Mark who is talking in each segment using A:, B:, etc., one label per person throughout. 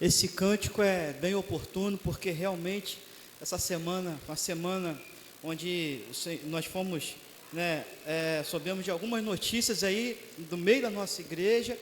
A: Esse cântico é bem oportuno, porque realmente essa semana, uma semana onde nós fomos, né, soubemos de algumas notícias aí do meio da nossa igreja,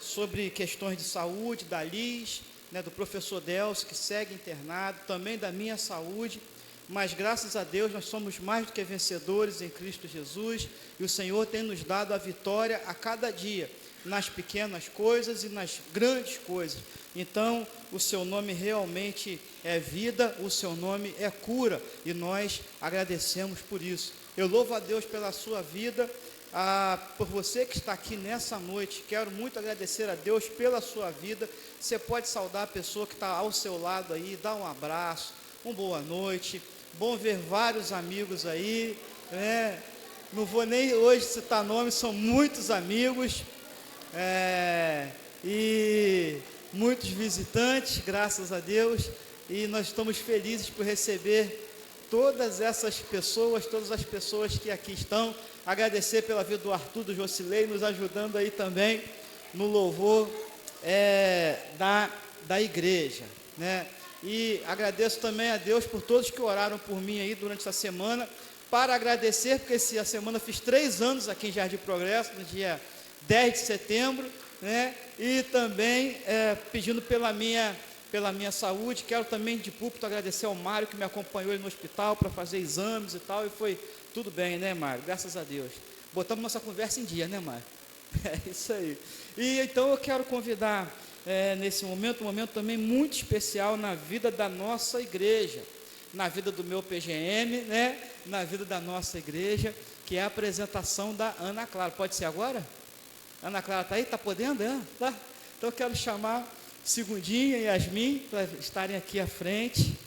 A: sobre questões de saúde, da Liz, né, do professor Delcio, que segue internado, também da minha saúde, mas graças a Deus nós somos mais do que vencedores em Cristo Jesus, e o Senhor tem nos dado a vitória a cada dia, nas pequenas coisas e nas grandes coisas. Então, o seu nome realmente é vida, o seu nome é cura, e nós agradecemos por isso. Eu louvo a Deus pela sua vida, por você que está aqui nessa noite. Quero muito agradecer a Deus pela sua vida. Você pode saudar a pessoa que está ao seu lado aí, dar um abraço, uma boa noite. Bom ver vários amigos aí, né? Não vou nem hoje citar nomes, são muitos amigos, e muitos visitantes, graças a Deus, e nós estamos felizes por receber todas essas pessoas, todas as pessoas que aqui estão. Agradecer pela vida do Arthur, do Jocilei, nos ajudando aí também no louvor da igreja, né? E agradeço também a Deus por todos que oraram por mim aí durante essa semana, para agradecer, porque essa semana fiz 3 anos aqui em Jardim Progresso, no dia 10 de setembro, né? E também pedindo pela minha saúde. Quero também de púlpito agradecer ao Mário, que me acompanhou no hospital para fazer exames e tal, e foi tudo bem, né, Mário? Graças a Deus. Botamos nossa conversa em dia, né, Mário? É isso aí. E então eu quero convidar, nesse momento, um momento também muito especial na vida da nossa igreja, na vida do meu PGM, né? Na vida da nossa igreja, que é a apresentação da Ana Clara. Pode ser agora? Ana Clara está aí? Está podendo? Tá. Então eu quero chamar Segundinha e Yasmin para estarem aqui à frente.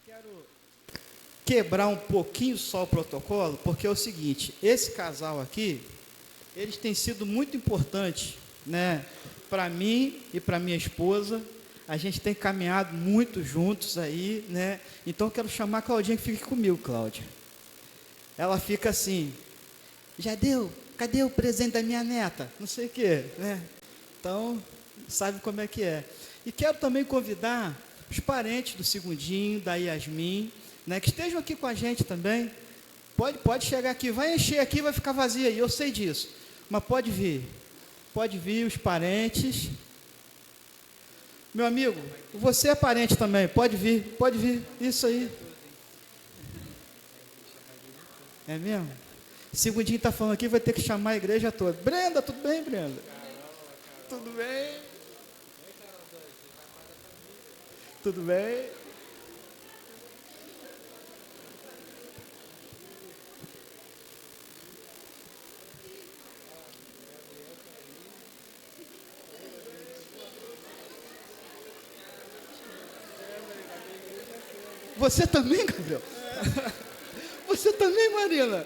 A: Quero quebrar um pouquinho só o protocolo, porque é o seguinte: esse casal aqui, eles têm sido muito importantes, né, para mim e para minha esposa. A gente tem caminhado muito juntos aí, né? Então eu quero chamar a Claudinha, que fique comigo, Cláudia. Ela fica assim: já deu? Cadê o presente da minha neta? Não sei o quê, né? Então, sabe como é que é. E quero também convidar os parentes do Segundinho, da Yasmin, né, que estejam aqui com a gente também. Pode chegar aqui, vai encher aqui, vai ficar vazia aí, eu sei disso, mas pode vir os parentes. Meu amigo, você é parente também, pode vir, isso aí. É mesmo? Segundinho está falando aqui, vai ter que chamar a igreja toda. Brenda, tudo bem, Brenda? Tudo bem? Tudo bem? Você também, Gabriel? Você também, Marina?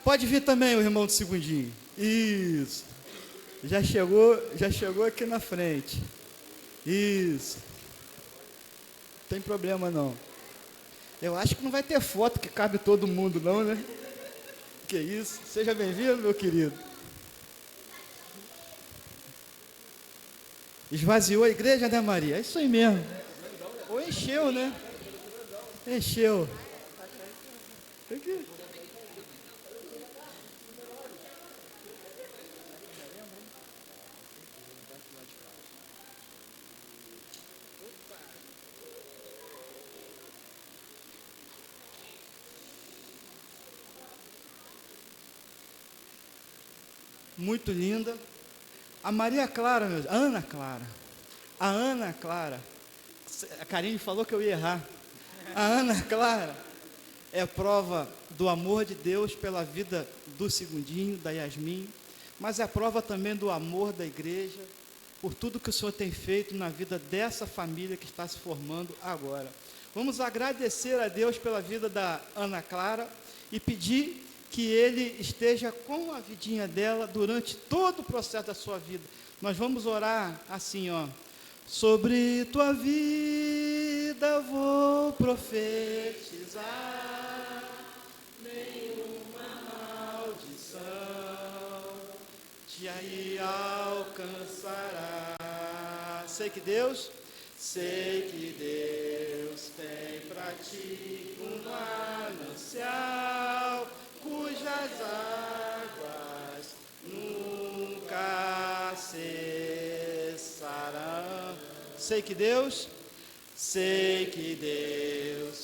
A: Pode vir também o irmão do Segundinho. Isso. Já chegou aqui na frente. Isso. Não tem problema não. Eu acho que não vai ter foto que cabe todo mundo não, né? Que isso. Seja bem-vindo, meu querido. Esvaziou a igreja, né, Maria? É isso aí mesmo. Ou encheu, né? Encheu. Aqui. Muito linda. A Maria Clara, meu Deus, Ana Clara. A Ana Clara. A Karine falou que eu ia errar. A Ana Clara é prova do amor de Deus pela vida do Segundinho, da Yasmin, mas é prova também do amor da igreja, por tudo que o Senhor tem feito na vida dessa família que está se formando agora. Vamos agradecer a Deus pela vida da Ana Clara e pedir que Ele esteja com a vidinha dela durante todo o processo da sua vida. Nós vamos orar assim, ó. Sobre tua vida vou profetizar, nenhuma maldição te aí alcançará. Sei que Deus tem para ti um manancial, cujas águas nunca cessarão. Sei que Deus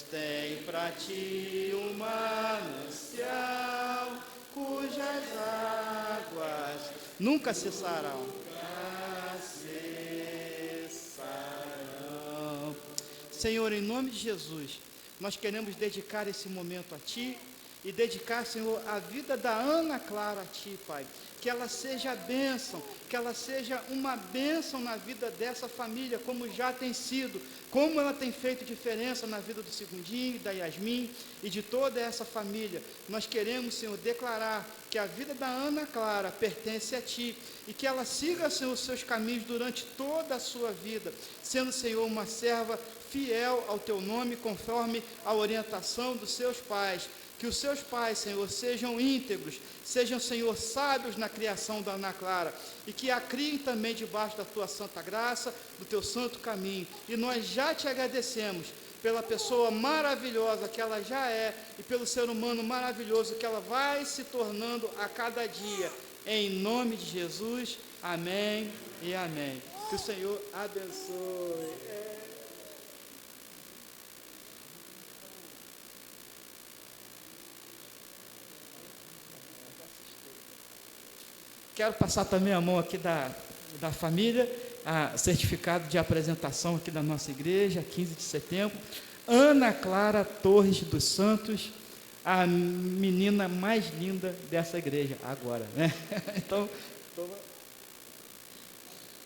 A: tem para ti um manancial, cujas águas nunca cessarão. Senhor, em nome de Jesus, nós queremos dedicar esse momento a Ti e dedicar, Senhor, a vida da Ana Clara a Ti, Pai. Que ela seja bênção, que ela seja uma bênção na vida dessa família, como já tem sido, como ela tem feito diferença na vida do Segundinho, da Yasmin e de toda essa família. Nós queremos, Senhor, declarar que a vida da Ana Clara pertence a Ti e que ela siga, Senhor, os seus caminhos durante toda a sua vida, sendo, Senhor, uma serva fiel ao Teu nome, conforme a orientação dos seus pais. Que os seus pais, Senhor, sejam íntegros, sejam, Senhor, sábios na criação da Ana Clara, e que a criem também debaixo da Tua santa graça, do Teu santo caminho. E nós já Te agradecemos pela pessoa maravilhosa que ela já é, e pelo ser humano maravilhoso que ela vai se tornando a cada dia. Em nome de Jesus, amém e amém. Que o Senhor abençoe. Quero passar também a mão aqui da família, a certificado de apresentação aqui da nossa igreja, 15 de setembro. Ana Clara Torres dos Santos, a menina mais linda dessa igreja, agora, né? Então,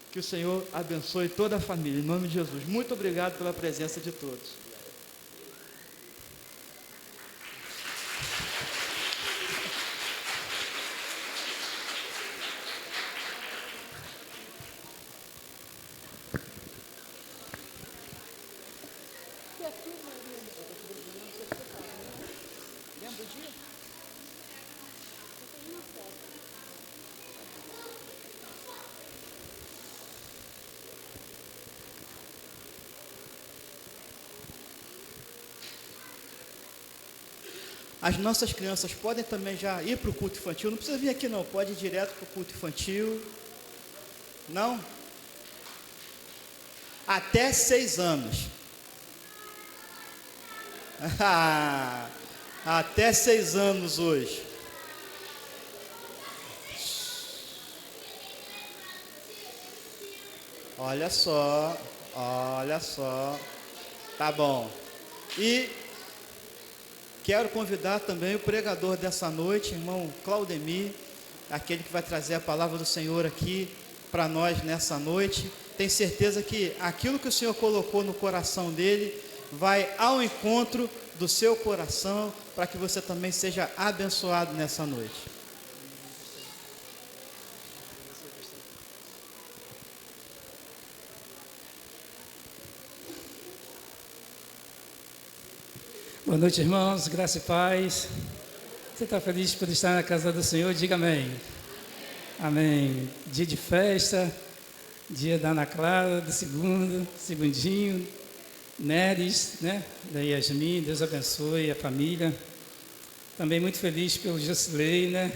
A: que o Senhor abençoe toda a família, em nome de Jesus. Muito obrigado pela presença de todos. As nossas crianças podem também já ir para o culto infantil, não precisa vir aqui não, pode ir direto para o culto infantil. Não? Até 6 anos. Até 6 anos hoje. Olha só. Tá bom. E quero convidar também o pregador dessa noite, irmão Claudemir, aquele que vai trazer a palavra do Senhor aqui para nós nessa noite. Tenho certeza que aquilo que o Senhor colocou no coração dele vai ao encontro do seu coração, para que você também seja abençoado nessa noite.
B: Boa noite, irmãos, graça e paz. Você está feliz por estar na casa do Senhor? Diga amém. Amém. Dia de festa, dia da Ana Clara, do Segundinho, Neres, né? Da Yasmin, Deus abençoe a família. Também muito feliz pelo Josilei, né?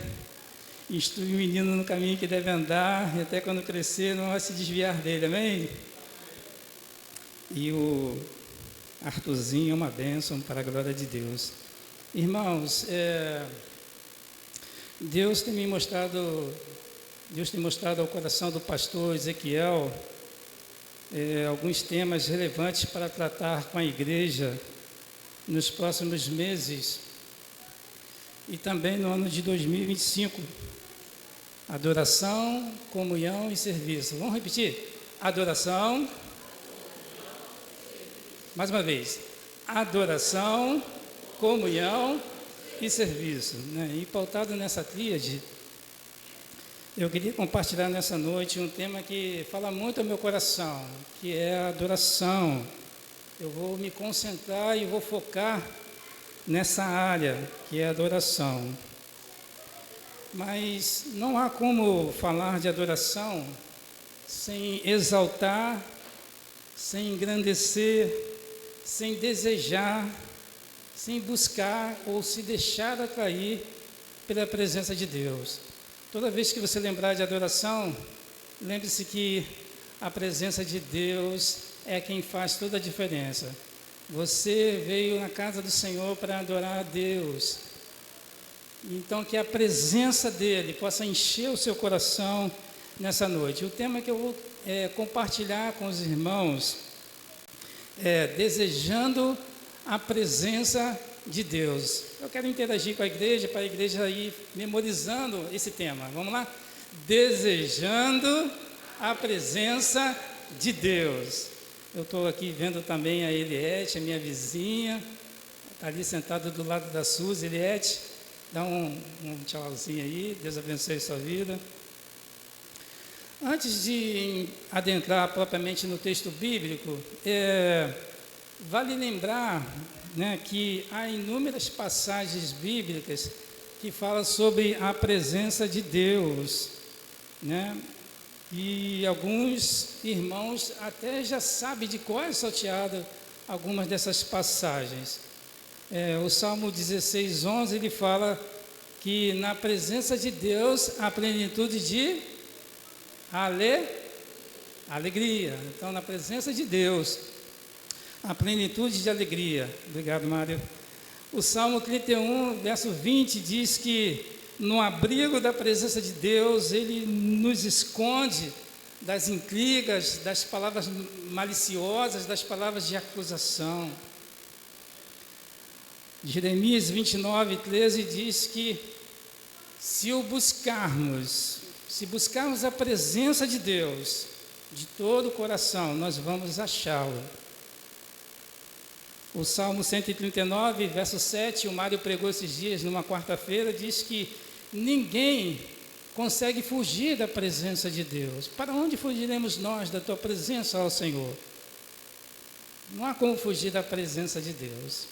B: Instrui o menino no caminho que deve andar, e até quando crescer não vai se desviar dele, amém? E o Arthurzinho é uma bênção para a glória de Deus. Irmãos, Deus tem mostrado ao coração do pastor Ezequiel alguns temas relevantes para tratar com a igreja nos próximos meses e também no ano de 2025. Adoração, comunhão e serviço. Vamos repetir? Adoração. Mais uma vez. Adoração, comunhão e serviço. Né? E pautado nessa tríade, eu queria compartilhar nessa noite um tema que fala muito ao meu coração, que é a adoração. Eu vou me concentrar e vou focar nessa área, que é a adoração. Mas não há como falar de adoração sem exaltar, sem engrandecer, sem desejar, sem buscar ou se deixar atrair pela presença de Deus. Toda vez que você lembrar de adoração, lembre-se que a presença de Deus é quem faz toda a diferença. Você veio na casa do Senhor para adorar a Deus. Então, que a presença dEle possa encher o seu coração nessa noite. O tema que eu vou compartilhar com os irmãos é desejando a presença de Deus. Eu quero interagir com a igreja, para a igreja ir memorizando esse tema. Vamos lá? Desejando a presença de Deus. Eu estou aqui vendo também a Eliette, a minha vizinha, está ali sentada do lado da Suzy. Eliette, dá um tchauzinho aí, Deus abençoe a sua vida. Antes de adentrar propriamente no texto bíblico, vale lembrar, né, que há inúmeras passagens bíblicas que falam sobre a presença de Deus, né? E alguns irmãos até já sabem de qual é salteado algumas dessas passagens. O Salmo 16:11, ele fala que na presença de Deus há plenitude de alegria. Então, na presença de Deus, a plenitude de alegria. Obrigado, Mário. O Salmo 31, verso 20, diz que no abrigo da presença de Deus, Ele nos esconde das intrigas, das palavras maliciosas, das palavras de acusação. Jeremias 29:13 diz que se buscarmos a presença de Deus de todo o coração, nós vamos achá-lo. O Salmo 139, verso 7, o Mário pregou esses dias, numa quarta-feira, diz que ninguém consegue fugir da presença de Deus. Para onde fugiremos nós da tua presença, ó Senhor? Não há como fugir da presença de Deus.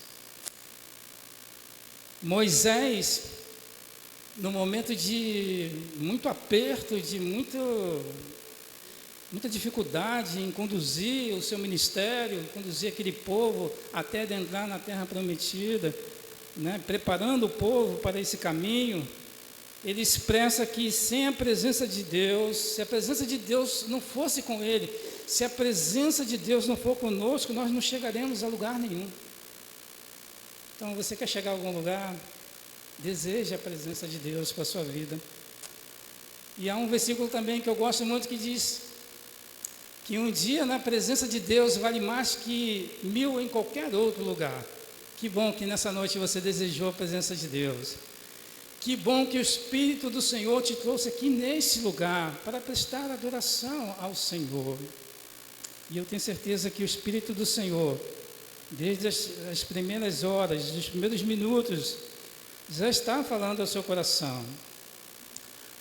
B: Moisés, no momento de muito aperto, de muita dificuldade em conduzir o seu ministério, conduzir aquele povo até adentrar na terra prometida, né, preparando o povo para esse caminho, ele expressa que sem a presença de Deus, se a presença de Deus não fosse com ele, se a presença de Deus não for conosco, nós não chegaremos a lugar nenhum. Então, você quer chegar a algum lugar? Deseje a presença de Deus para a sua vida. E há um versículo também que eu gosto muito que diz que um dia na presença de Deus vale mais que 1000 em qualquer outro lugar. Que bom que nessa noite você desejou a presença de Deus. Que bom que o Espírito do Senhor te trouxe aqui nesse lugar para prestar adoração ao Senhor. E eu tenho certeza que o Espírito do Senhor, desde as primeiras horas, dos primeiros minutos, já está falando ao seu coração.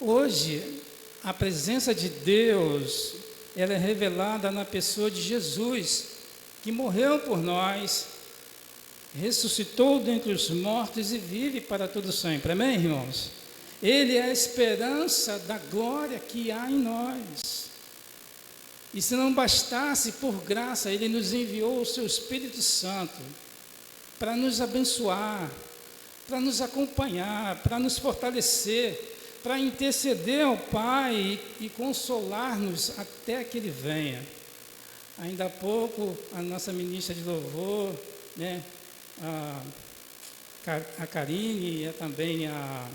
B: Hoje, a presença de Deus, ela é revelada na pessoa de Jesus, que morreu por nós, ressuscitou dentre os mortos e vive para todo sempre. Amém, irmãos? Ele é a esperança da glória que há em nós. E se não bastasse, por graça, Ele nos enviou o seu Espírito Santo para nos abençoar, para nos acompanhar, para nos fortalecer, para interceder ao Pai e consolar-nos até que Ele venha. Ainda há pouco, a nossa ministra de louvor, né, a Karine e também a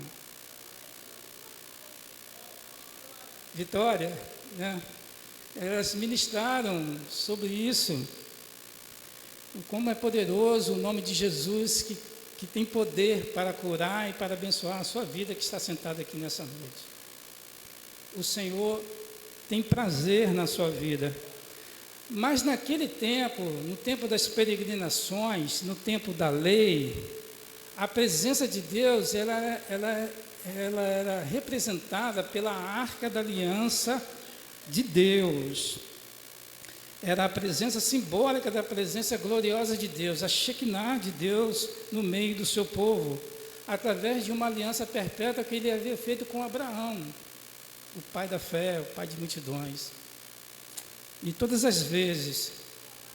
B: Vitória, né, elas ministraram sobre isso. como é poderoso o nome de Jesus, que tem poder para curar e para abençoar a sua vida que está sentada aqui nessa noite. O Senhor tem prazer na sua vida. Mas naquele tempo, no tempo das peregrinações, no tempo da lei, a presença de Deus ela era representada pela Arca da Aliança de Deus. Era a presença simbólica da presença gloriosa de Deus, a Shekinah de Deus no meio do seu povo, através de uma aliança perpétua que ele havia feito com Abraão, o pai da fé, o pai de multidões. E todas as vezes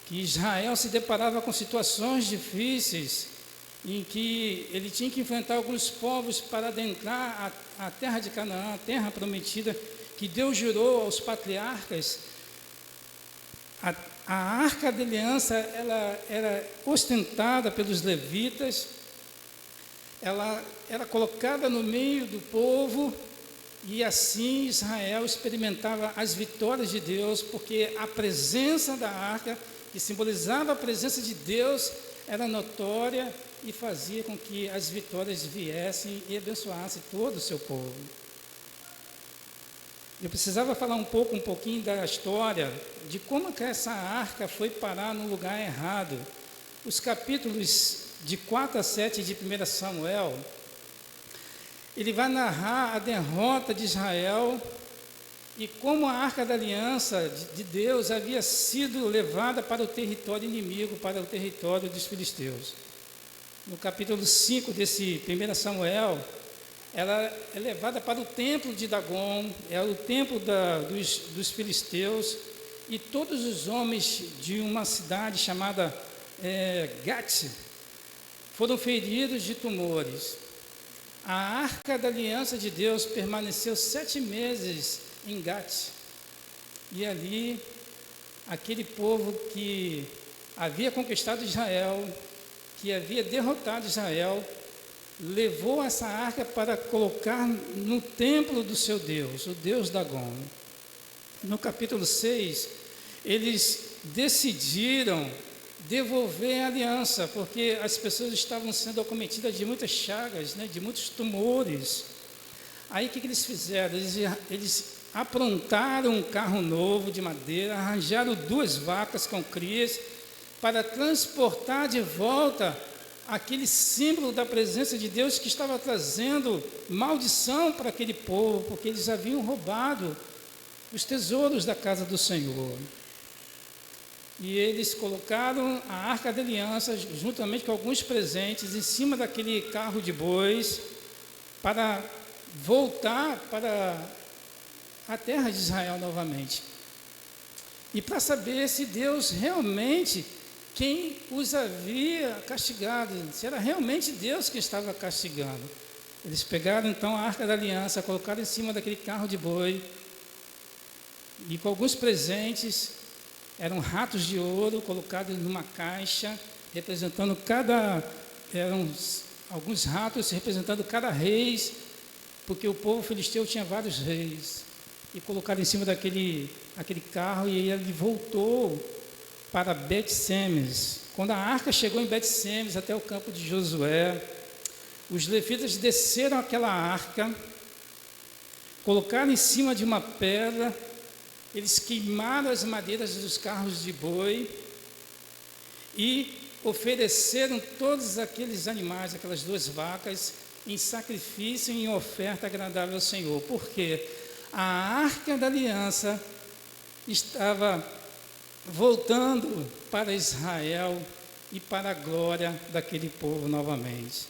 B: que Israel se deparava com situações difíceis, em que ele tinha que enfrentar alguns povos para adentrar a terra de Canaã, a terra prometida, que Deus jurou aos patriarcas, a Arca da Aliança ela era ostentada pelos levitas, ela era colocada no meio do povo, e assim Israel experimentava as vitórias de Deus, porque a presença da arca, que simbolizava a presença de Deus, era notória e fazia com que as vitórias viessem e abençoassem todo o seu povo. Eu precisava falar um pouquinho da história, de como que essa arca foi parar no lugar errado. Os capítulos de 4 a 7 de 1 Samuel, ele vai narrar a derrota de Israel e como a Arca da Aliança de Deus havia sido levada para o território inimigo, para o território dos filisteus. No capítulo 5 desse 1 Samuel, ela é levada para o templo de Dagon, é o templo dos filisteus, e todos os homens de uma cidade chamada Gat foram feridos de tumores. A Arca da Aliança de Deus permaneceu 7 meses em Gat, e ali aquele povo que havia conquistado Israel, que havia derrotado Israel, levou essa arca para colocar no templo do seu Deus, o Deus Dagon. No capítulo 6, eles decidiram devolver a aliança, porque as pessoas estavam sendo acometidas de muitas chagas, de muitos tumores. Aí o que eles fizeram? Eles aprontaram um carro novo de madeira, arranjaram 2 vacas com crias, para transportar de volta aquele símbolo da presença de Deus que estava trazendo maldição para aquele povo, porque eles haviam roubado os tesouros da casa do Senhor. E eles colocaram a Arca da Aliança, juntamente com alguns presentes, em cima daquele carro de bois, para voltar para a terra de Israel novamente. E para saber se Deus realmente, quem os havia castigado, se era realmente Deus que estava castigando. Eles pegaram então a Arca da Aliança, colocaram em cima daquele carro de boi, e com alguns presentes, eram ratos de ouro colocados numa caixa, representando alguns ratos representando cada rei, porque o povo filisteu tinha vários reis, e colocaram em cima aquele carro, e ele voltou para Bet-Semes. Quando a arca chegou em Bet-Semes, até o campo de Josué, os levitas desceram aquela arca, colocaram em cima de uma pedra, eles queimaram as madeiras dos carros de boi e ofereceram todos aqueles animais, aquelas 2 vacas, em sacrifício e em oferta agradável ao Senhor. Porque a Arca da Aliança estava voltando para Israel e para a glória daquele povo novamente.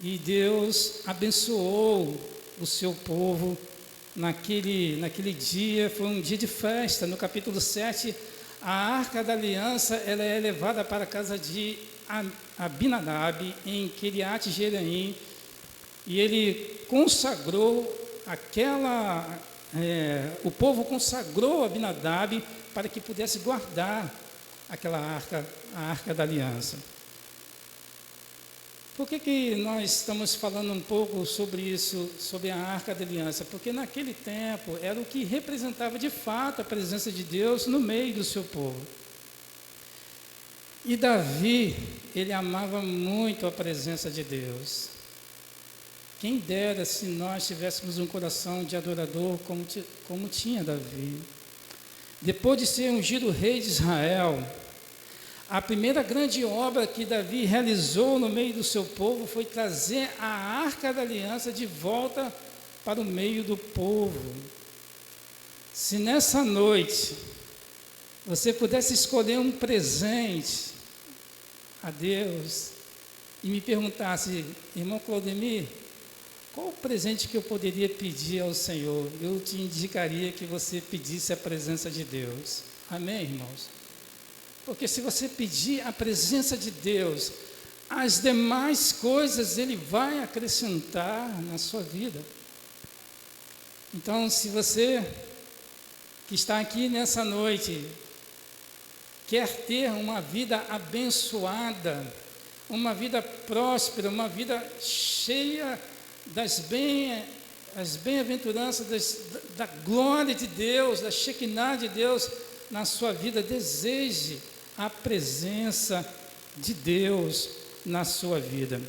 B: E Deus abençoou o seu povo naquele dia. Foi um dia de festa. No capítulo 7, a Arca da Aliança ela é levada para a casa de Abinadab, em Kiriat Jearim, e ele consagrou o povo consagrou Abinadab para que pudesse guardar aquela arca, a Arca da Aliança. Por que nós estamos falando um pouco sobre isso, sobre a Arca da Aliança? Porque naquele tempo era o que representava de fato a presença de Deus no meio do seu povo. E Davi, ele amava muito a presença de Deus. Quem dera se nós tivéssemos um coração de adorador como tinha Davi. Depois de ser ungido rei de Israel, a primeira grande obra que Davi realizou no meio do seu povo foi trazer a Arca da Aliança de volta para o meio do povo. Se nessa noite você pudesse escolher um presente a Deus e me perguntasse, irmão Claudemir, qual o presente que eu poderia pedir ao Senhor? Eu te indicaria que você pedisse a presença de Deus. Amém, irmãos? Porque se você pedir a presença de Deus, as demais coisas Ele vai acrescentar na sua vida. Então, se você que está aqui nessa noite quer ter uma vida abençoada, uma vida próspera, uma vida cheia das bem-aventuranças, da glória de Deus, da Shekinah de Deus na sua vida, deseje a presença de Deus na sua vida.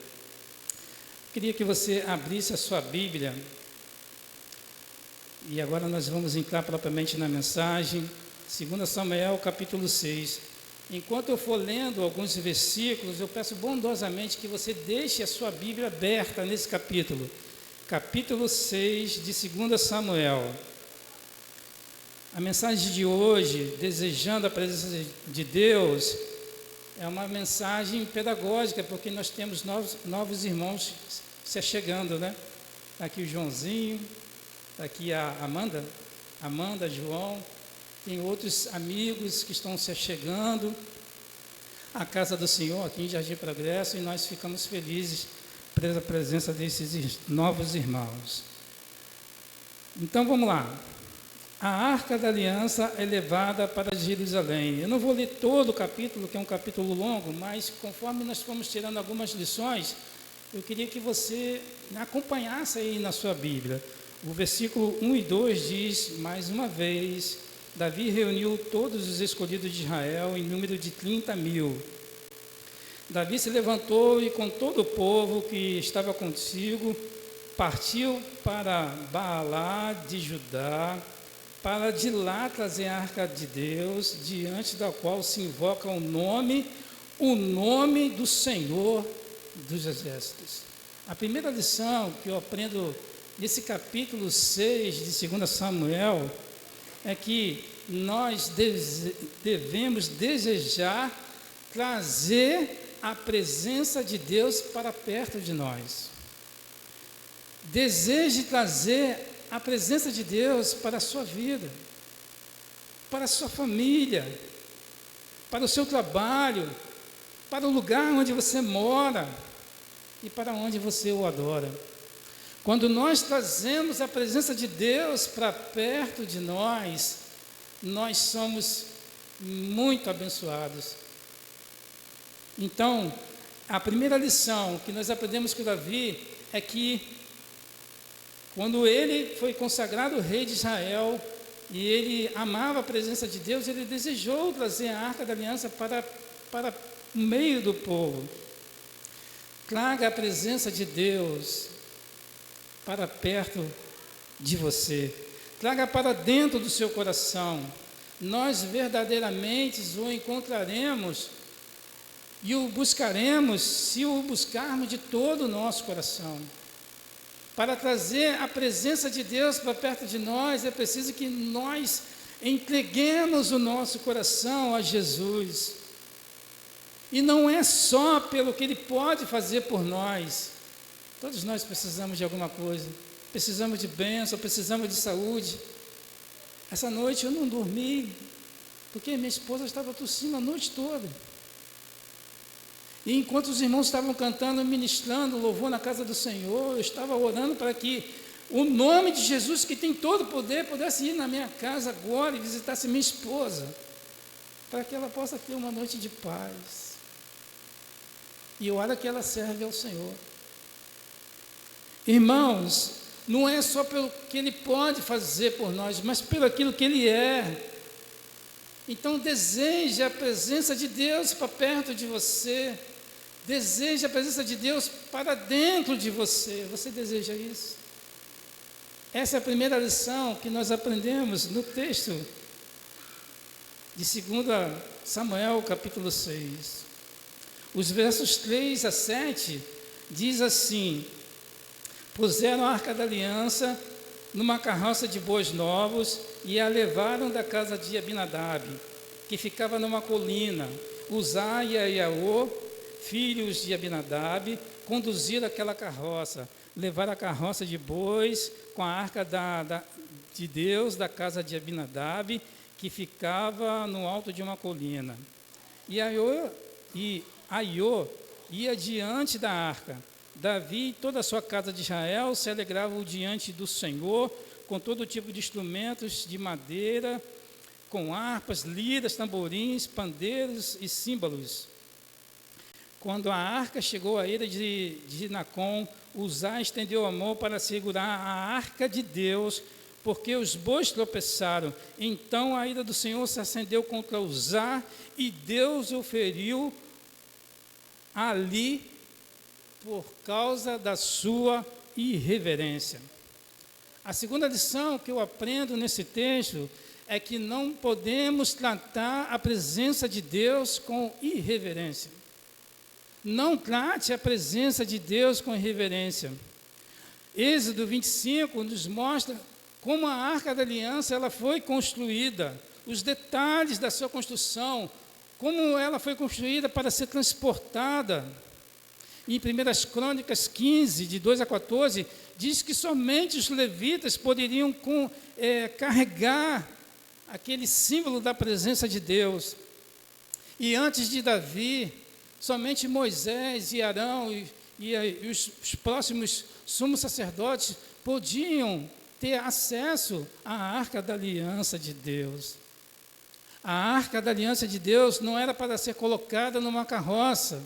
B: Queria que você abrisse a sua Bíblia, e agora nós vamos entrar propriamente na mensagem, 2 Samuel capítulo 6. Enquanto eu for lendo alguns versículos, eu peço bondosamente que você deixe a sua Bíblia aberta nesse capítulo, capítulo 6 de 2 Samuel. A mensagem de hoje, desejando a presença de Deus, é uma mensagem pedagógica, porque nós temos novos irmãos se achegando, né? Está aqui o Joãozinho, está aqui a Amanda, João, tem outros amigos que estão se achegando à casa do Senhor, aqui em Jardim Progresso, e nós ficamos felizes pela presença desses novos irmãos. Então vamos lá. A Arca da Aliança é levada para Jerusalém. Eu não vou ler todo o capítulo, que é um capítulo longo, mas conforme nós fomos tirando algumas lições, eu queria que você acompanhasse aí na sua Bíblia. O versículo 1 e 2 diz, mais uma vez, Davi reuniu todos os escolhidos de Israel em número de 30.000. Davi se levantou e com todo o povo que estava consigo, partiu para Baalá de Judá, para de lá trazer a arca de Deus, diante da qual se invoca o nome do Senhor dos Exércitos. A primeira lição que eu aprendo nesse capítulo 6 de 2 Samuel é que nós devemos desejar trazer a presença de Deus para perto de nós. Deseje trazer a presença de Deus para a sua vida, para a sua família, para o seu trabalho, para o lugar onde você mora e para onde você o adora. Quando nós trazemos a presença de Deus para perto de nós, nós somos muito abençoados. Então, a primeira lição que nós aprendemos com Davi é que quando ele foi consagrado rei de Israel e ele amava a presença de Deus, ele desejou trazer a Arca da Aliança para o meio do povo. Traga a presença de Deus para perto de você. Traga para dentro do seu coração. Nós verdadeiramente o encontraremos e o buscaremos se o buscarmos de todo o nosso coração. Para trazer a presença de Deus para perto de nós, é preciso que nós entreguemos o nosso coração a Jesus. E não é só pelo que Ele pode fazer por nós. Todos nós precisamos de alguma coisa. Precisamos de bênção, precisamos de saúde. Essa noite eu não dormi, porque minha esposa estava tossindo a noite toda. E enquanto os irmãos estavam cantando, ministrando, louvor na casa do Senhor, eu estava orando para que o nome de Jesus, que tem todo o poder, pudesse ir na minha casa agora e visitasse minha esposa, para que ela possa ter uma noite de paz. E olha que ela serve ao Senhor. Irmãos, não é só pelo que Ele pode fazer por nós, mas pelo aquilo que Ele é. Então deseje a presença de Deus para perto de você. Deseje a presença de Deus para dentro de você. Você deseja isso? Essa é a primeira lição que nós aprendemos no texto de 2 Samuel, capítulo 6. Os versos 3 a 7 diz assim: puseram a arca da aliança numa carroça de bois novos e a levaram da casa de Abinadab, que ficava numa colina. Uzá e Aiaô, filhos de Abinadab, conduziram aquela carroça, levaram a carroça de bois com a arca de Deus da casa de Abinadab, que ficava no alto de uma colina. E Aiô ia diante da arca. Davi e toda a sua casa de Israel se alegravam diante do Senhor com todo tipo de instrumentos de madeira, com harpas, liras, tamborins, pandeiros e símbolos. Quando a arca chegou à ilha de Nacon, Uzá estendeu a mão para segurar a arca de Deus, porque os bois tropeçaram. Então a ira do Senhor se acendeu contra Uzá, e Deus o feriu ali por causa da sua irreverência. A segunda lição que eu aprendo nesse texto é que não podemos tratar a presença de Deus com irreverência. Não trate a presença de Deus com irreverência. Êxodo 25 nos mostra como a Arca da Aliança ela foi construída, os detalhes da sua construção, como ela foi construída para ser transportada. Em 1 Crônicas 15, de 2 a 14, diz que somente os levitas poderiam carregar aquele símbolo da presença de Deus. E antes de Davi, somente Moisés e Arão e os próximos sumos sacerdotes podiam ter acesso à Arca da Aliança de Deus. A Arca da Aliança de Deus não era para ser colocada numa carroça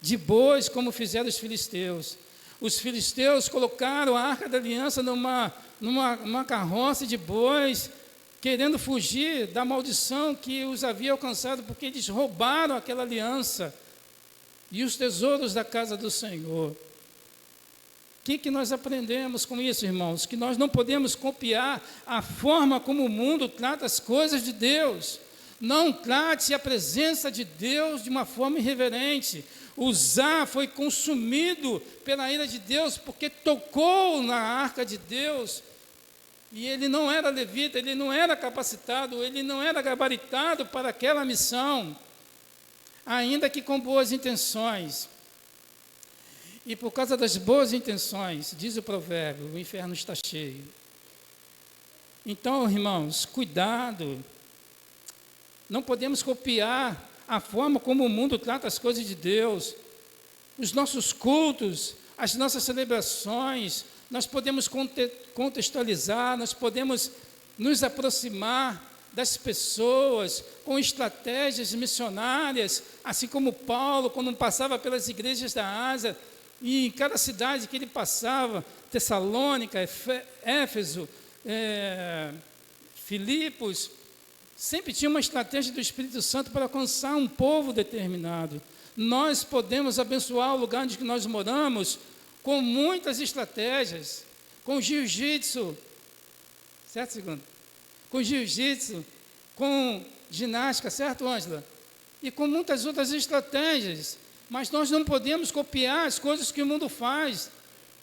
B: de bois, como fizeram os filisteus. Os filisteus colocaram a Arca da Aliança numa carroça de bois, querendo fugir da maldição que os havia alcançado, porque eles roubaram aquela aliança e os tesouros da casa do Senhor. O que nós aprendemos com isso, irmãos? Que nós não podemos copiar a forma como o mundo trata as coisas de Deus. Não trate a presença de Deus de uma forma irreverente. Uzá foi consumido pela ira de Deus porque tocou na arca de Deus. E ele não era levita, ele não era capacitado, ele não era gabaritado para aquela missão, ainda que com boas intenções. E por causa das boas intenções, diz o provérbio, o inferno está cheio. Então, irmãos, cuidado. Não podemos copiar a forma como o mundo trata as coisas de Deus. Os nossos cultos, as nossas celebrações, nós podemos contextualizar, nós podemos nos aproximar das pessoas com estratégias missionárias, assim como Paulo, quando passava pelas igrejas da Ásia, e em cada cidade que ele passava, Tessalônica, Éfeso, Filipos, sempre tinha uma estratégia do Espírito Santo para alcançar um povo determinado. Nós podemos abençoar o lugar onde nós moramos com muitas estratégias, com jiu-jitsu, certo, segundo? Com jiu-jitsu, com ginástica, certo, Ângela? E com muitas outras estratégias, mas nós não podemos copiar as coisas que o mundo faz,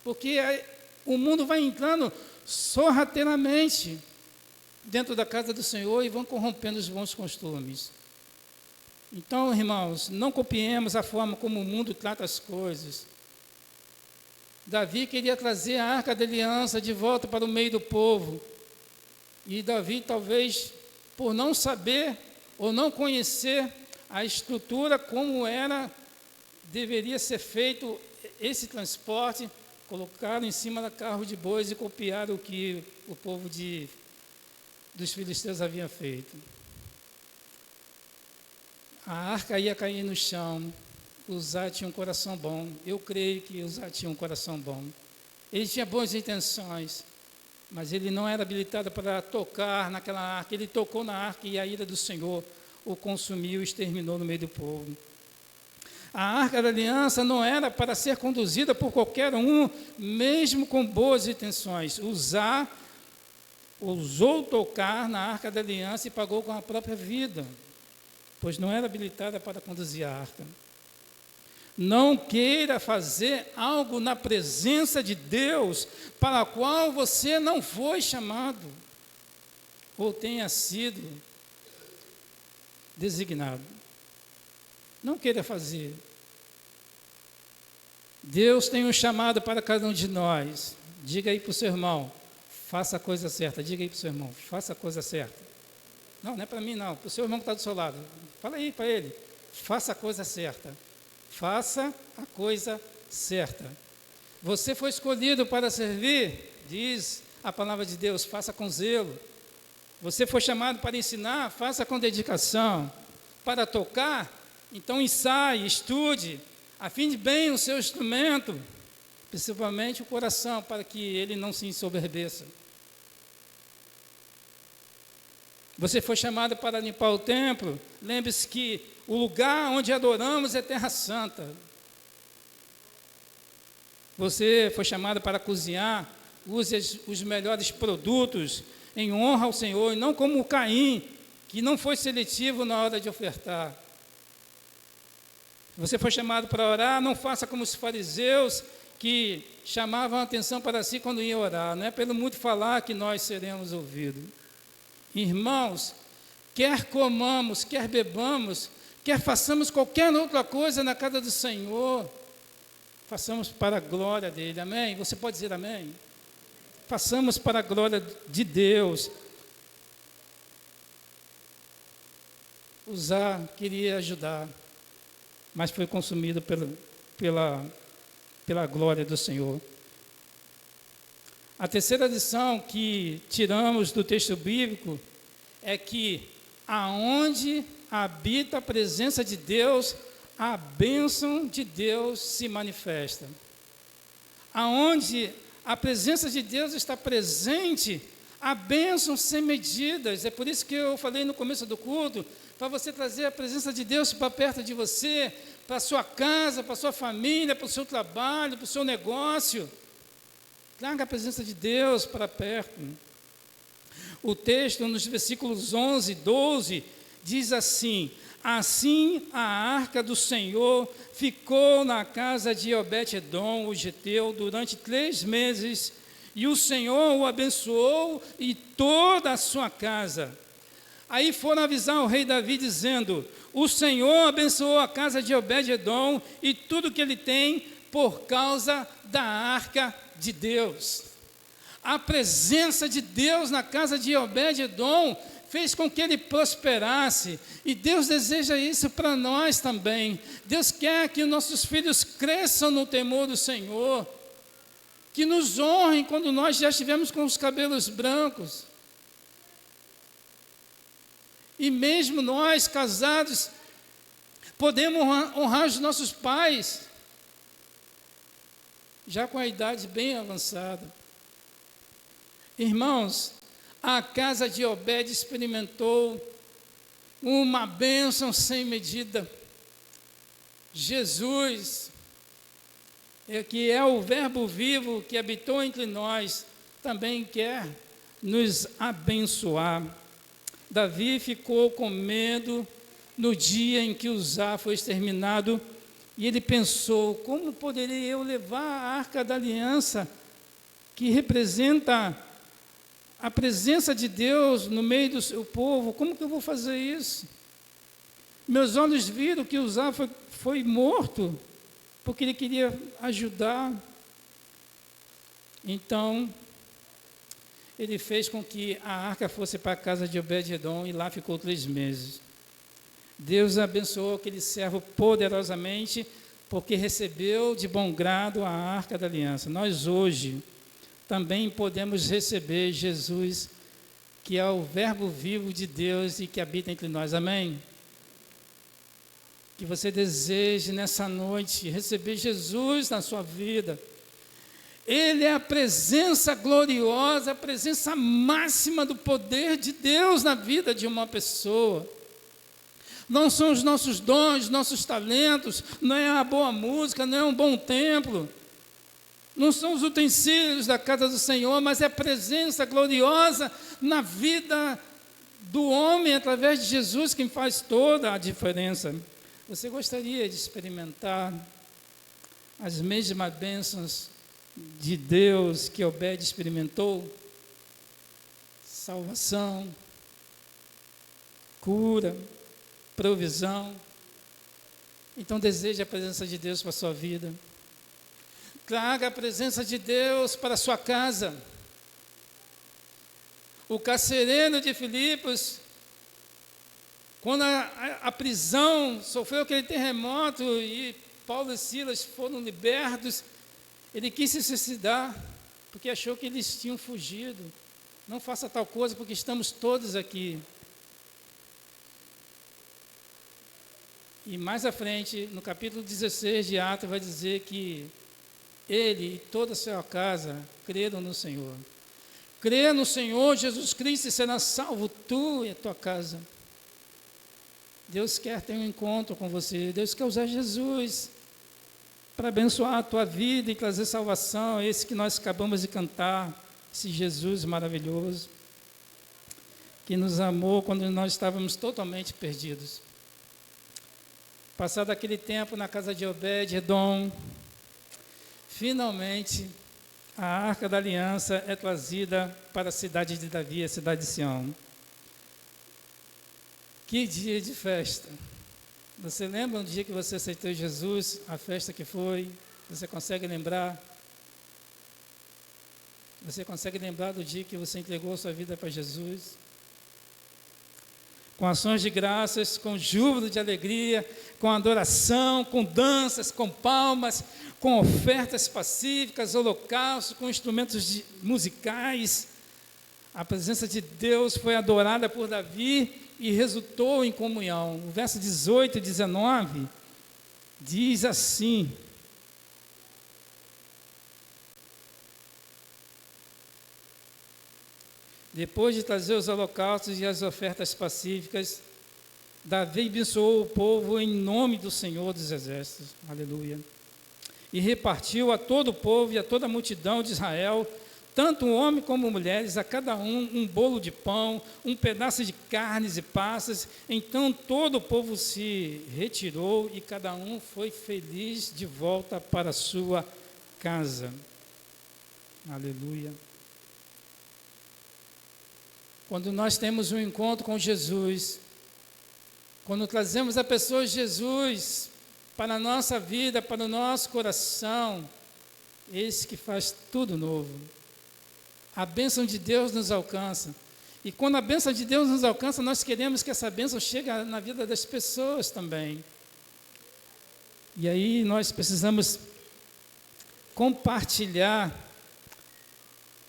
B: porque o mundo vai entrando sorrateiramente dentro da casa do Senhor e vão corrompendo os bons costumes. Então, irmãos, não copiemos a forma como o mundo trata as coisas. Davi queria trazer a Arca da Aliança de volta para o meio do povo. E Davi, talvez, por não saber ou não conhecer a estrutura como deveria ser feito esse transporte, colocaram em cima do carro de bois e copiaram o que o povo dos filisteus havia feito. A arca ia cair no chão. Uzá tinha um coração bom. Eu creio que Uzá tinha um coração bom. Ele tinha boas intenções. mas ele não era habilitado para tocar naquela arca. Ele tocou na arca e a ira do Senhor o consumiu e exterminou no meio do povo. A arca da aliança não era para ser conduzida por qualquer um, mesmo com boas intenções. Ousou tocar na arca da aliança e pagou com a própria vida, pois não era habilitada para conduzir a arca. Não queira fazer algo na presença de Deus para o qual você não foi chamado ou tenha sido designado. Não queira fazer. Deus tem um chamado para cada um de nós. Diga aí para o seu irmão, faça a coisa certa. Diga aí para o seu irmão, faça a coisa certa. Não é para mim não, para o seu irmão que está do seu lado. Fala aí para ele, faça a coisa certa. Faça a coisa certa. Você foi escolhido para servir, diz a palavra de Deus, faça com zelo. Você foi chamado para ensinar, faça com dedicação. Para tocar, então ensaie, estude, afine bem o seu instrumento, principalmente o coração, para que ele não se ensoberbeça. Você foi chamado para limpar o templo, lembre-se que o lugar onde adoramos é terra santa. Você foi chamado para cozinhar, use os melhores produtos em honra ao Senhor, e não como o Caim, que não foi seletivo na hora de ofertar. Você foi chamado para orar, não faça como os fariseus, que chamavam a atenção para si quando iam orar. Não é pelo muito falar que nós seremos ouvidos. Irmãos, quer comamos, quer bebamos, quer façamos qualquer outra coisa na casa do Senhor, façamos para a glória dele, amém? Você pode dizer amém? Façamos para a glória de Deus. Uzá queria ajudar, mas foi consumido pela glória do Senhor. A terceira lição que tiramos do texto bíblico é que aonde habita a presença de Deus, a bênção de Deus se manifesta. Aonde a presença de Deus está presente, a bênção sem medidas. É por isso que eu falei no começo do culto, para você trazer a presença de Deus para perto de você, para a sua casa, para a sua família, para o seu trabalho, para o seu negócio. Traga a presença de Deus para perto. O texto, nos versículos 11 e 12, diz assim: assim a arca do Senhor ficou na casa de Obed-edom, o geteu, durante 3 meses, e o Senhor o abençoou e toda a sua casa. Aí foram avisar o rei Davi, dizendo: o Senhor abençoou a casa de Obed-edom e tudo que ele tem por causa da arca de Deus. A presença de Deus na casa de Obed-edom fez com que ele prosperasse, e Deus deseja isso para nós também. Deus quer que nossos filhos cresçam no temor do Senhor, que nos honrem quando nós já estivermos com os cabelos brancos. E mesmo nós, casados, podemos honrar os nossos pais, já com a idade bem avançada. Irmãos, a casa de Obed experimentou uma bênção sem medida. Jesus, que é o Verbo vivo que habitou entre nós, também quer nos abençoar. Davi ficou com medo no dia em que Uzá foi exterminado, e ele pensou: como poderia eu levar a arca da aliança, que representa a presença de Deus no meio do seu povo? Como que eu vou fazer isso? Meus olhos viram que Uzá foi morto, porque ele queria ajudar. Então, ele fez com que a arca fosse para a casa de Obed-edom, e lá ficou 3 meses. Deus abençoou aquele servo poderosamente, porque recebeu de bom grado a arca da aliança. Nós hoje também podemos receber Jesus, que é o Verbo vivo de Deus e que habita entre nós. Amém? Que você deseje nessa noite receber Jesus na sua vida. Ele é a presença gloriosa, a presença máxima do poder de Deus na vida de uma pessoa. Não são os nossos dons, nossos talentos, não é a boa música, não é um bom templo, não são os utensílios da casa do Senhor, mas é a presença gloriosa na vida do homem através de Jesus quem faz toda a diferença. Você gostaria de experimentar as mesmas bênçãos de Deus que Obed experimentou? Salvação, cura, provisão. Então deseje a presença de Deus para a sua vida. Traga a presença de Deus para a sua casa. O carcereiro de Filipos, quando a prisão sofreu aquele terremoto e Paulo e Silas foram libertos, ele quis se suicidar, porque achou que eles tinham fugido. Não faça tal coisa, porque estamos todos aqui. E mais à frente, no capítulo 16 de Atos, vai dizer que ele e toda a sua casa creram no Senhor. Crê no Senhor Jesus Cristo e será salvo tu e a tua casa. Deus quer ter um encontro com você. Deus quer usar Jesus para abençoar a tua vida e trazer salvação. Esse que nós acabamos de cantar, esse Jesus maravilhoso, que nos amou quando nós estávamos totalmente perdidos. Passado aquele tempo na casa de Obed-Edom, finalmente a Arca da Aliança é trazida para a cidade de Davi, a cidade de Sião. Que dia de festa! Você lembra um dia que você aceitou Jesus, a festa que foi? Você consegue lembrar? Você consegue lembrar do dia que você entregou sua vida para Jesus? Com ações de graças, com júbilo de alegria, com adoração, com danças, com palmas, com ofertas pacíficas, holocaustos, com instrumentos musicais. A presença de Deus foi adorada por Davi e resultou em comunhão. O verso 18 e 19 diz assim: depois de trazer os holocaustos e as ofertas pacíficas, Davi abençoou o povo em nome do Senhor dos Exércitos. Aleluia. E repartiu a todo o povo e a toda a multidão de Israel, tanto homens como mulheres, a cada um bolo de pão, um pedaço de carnes e passas. Então todo o povo se retirou e cada um foi feliz de volta para a sua casa. Aleluia. Quando nós temos um encontro com Jesus, quando trazemos a pessoa Jesus para a nossa vida, para o nosso coração, esse que faz tudo novo. A bênção de Deus nos alcança. E quando a bênção de Deus nos alcança, nós queremos que essa bênção chegue na vida das pessoas também. E aí nós precisamos compartilhar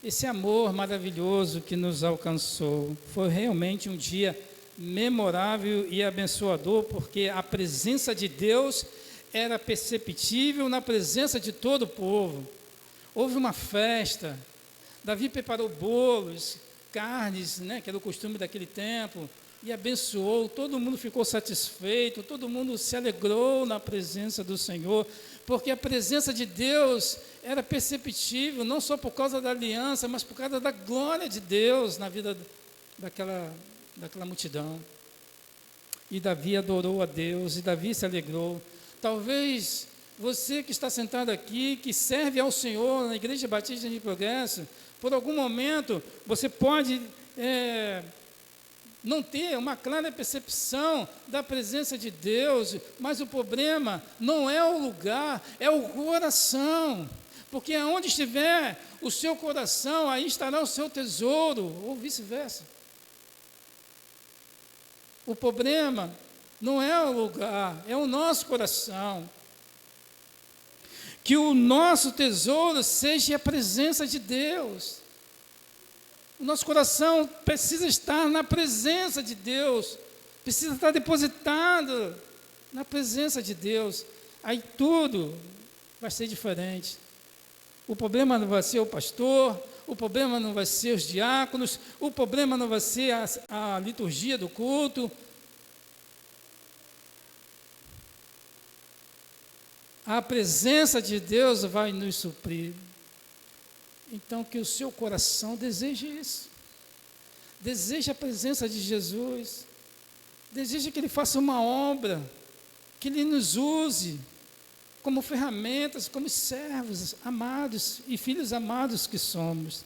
B: esse amor maravilhoso que nos alcançou. Foi realmente um dia memorável e abençoador, porque a presença de Deus era perceptível na presença de todo o povo. Houve uma festa, Davi preparou bolos, carnes, que era o costume daquele tempo, e abençoou, todo mundo ficou satisfeito, todo mundo se alegrou na presença do Senhor, porque a presença de Deus era perceptível, não só por causa da aliança, mas por causa da glória de Deus na vida daquela multidão. E Davi adorou a Deus, e Davi se alegrou. Talvez você que está sentado aqui, que serve ao Senhor na Igreja Batista de Progresso, por algum momento você pode não ter uma clara percepção da presença de Deus, mas o problema não é o lugar, é o coração. Porque aonde estiver o seu coração, aí estará o seu tesouro, ou vice-versa. O problema não é o lugar, é o nosso coração. Que o nosso tesouro seja a presença de Deus. O nosso coração precisa estar na presença de Deus, precisa estar depositado na presença de Deus. Aí tudo vai ser diferente. O problema não vai ser o pastor, o problema não vai ser os diáconos, o problema não vai ser a liturgia do culto. A presença de Deus vai nos suprir. Então, que o seu coração deseje isso. Deseje a presença de Jesus. Deseje que Ele faça uma obra, que Ele nos use como ferramentas, como servos amados e filhos amados que somos.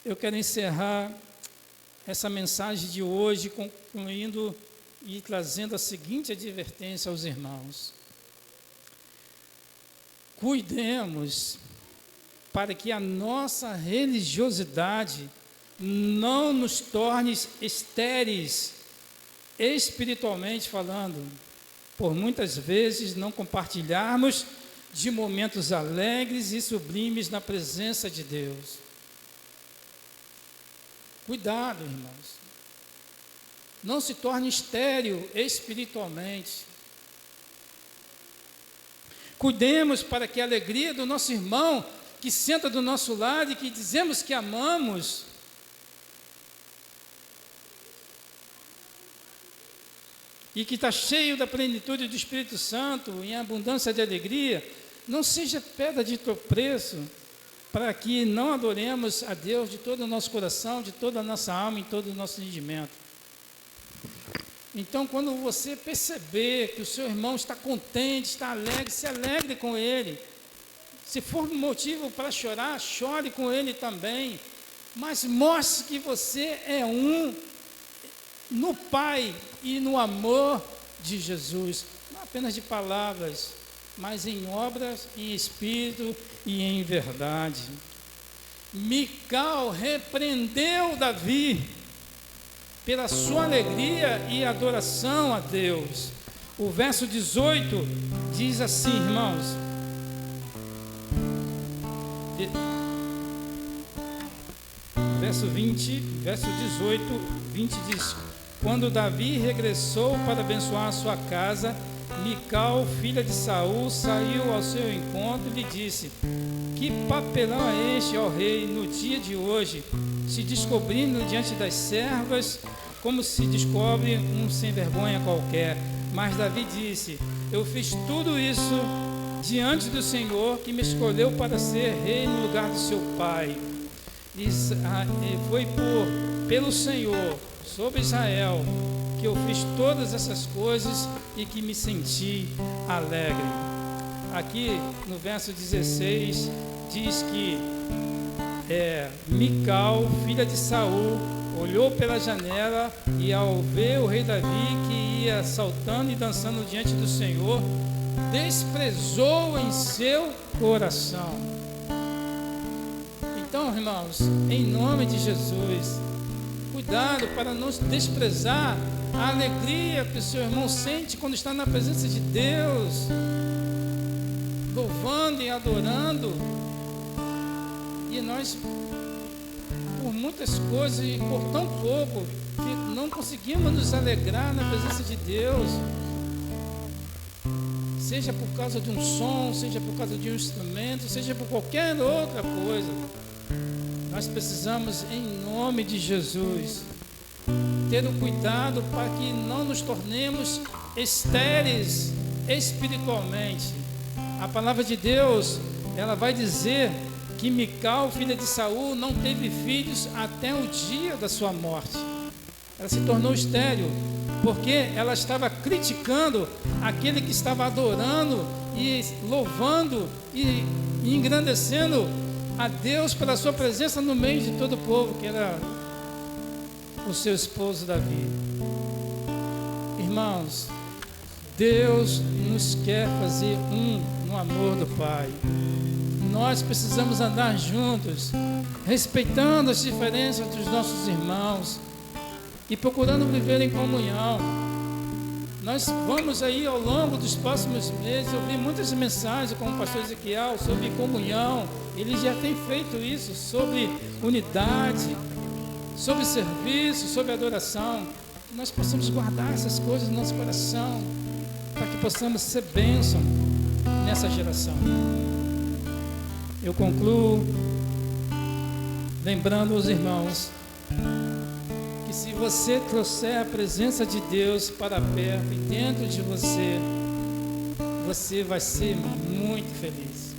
B: Eu quero encerrar essa mensagem de hoje concluindo e trazendo a seguinte advertência aos irmãos. Cuidemos para que a nossa religiosidade não nos torne estéreis, espiritualmente falando, por muitas vezes não compartilharmos de momentos alegres e sublimes na presença de Deus. Cuidado, irmãos. Não se torne estéril espiritualmente. Cuidemos para que a alegria do nosso irmão, que senta do nosso lado e que dizemos que amamos, e que está cheio da plenitude do Espírito Santo, em abundância de alegria, não seja pedra de tropeço, para que não adoremos a Deus de todo o nosso coração, de toda a nossa alma, em todo o nosso entendimento. Então, quando você perceber que o seu irmão está contente, está alegre, se alegre com ele. Se for motivo para chorar, chore com ele também. Mas mostre que você é um no Pai e no amor de Jesus. Não apenas de palavras, mas em obras, em espírito e em verdade. Mical repreendeu Davi pela sua alegria e adoração a Deus. O verso 18 diz assim, irmãos. Verso 20, verso 18, 20 diz: quando Davi regressou para abençoar a sua casa, Mical, filha de Saul, saiu ao seu encontro e lhe disse: que papelão é este, ó rei, no dia de hoje, se descobrindo diante das servas, como se descobre um sem vergonha qualquer? Mas Davi disse: eu fiz tudo isso diante do Senhor, que me escolheu para ser rei no lugar do seu pai. E foi pelo Senhor sobre Israel que eu fiz todas essas coisas e que me senti alegre. Aqui no verso 16 diz que Mical, filha de Saul, olhou pela janela e ao ver o rei Davi que ia saltando e dançando diante do Senhor, desprezou em seu coração. Então, irmãos, em nome de Jesus, cuidado para não desprezar a alegria que o seu irmão sente quando está na presença de Deus, louvando e adorando. E nós, por muitas coisas e por tão pouco, que não conseguimos nos alegrar na presença de Deus, seja por causa de um som, seja por causa de um instrumento, seja por qualquer outra coisa. Nós precisamos, em nome de Jesus, ter o cuidado para que não nos tornemos estéreis espiritualmente. A palavra de Deus, ela vai dizer que Mical, filha de Saul, não teve filhos até o dia da sua morte. Ela se tornou estéril, porque ela estava criticando aquele que estava adorando e louvando e engrandecendo a Deus pela sua presença no meio de todo o povo, que era o seu esposo Davi. Irmãos, Deus nos quer fazer um no amor do Pai. Nós precisamos andar juntos, respeitando as diferenças dos nossos irmãos e procurando viver em comunhão. Nós vamos aí ao longo dos próximos meses ouvir muitas mensagens com o pastor Ezequiel sobre comunhão. Ele já tem feito isso, sobre unidade, sobre serviço, sobre adoração. Nós possamos guardar essas coisas no nosso coração, para que possamos ser bênção nessa geração. Eu concluo lembrando aos irmãos que se você trouxer a presença de Deus para perto e dentro de você, você vai ser muito feliz.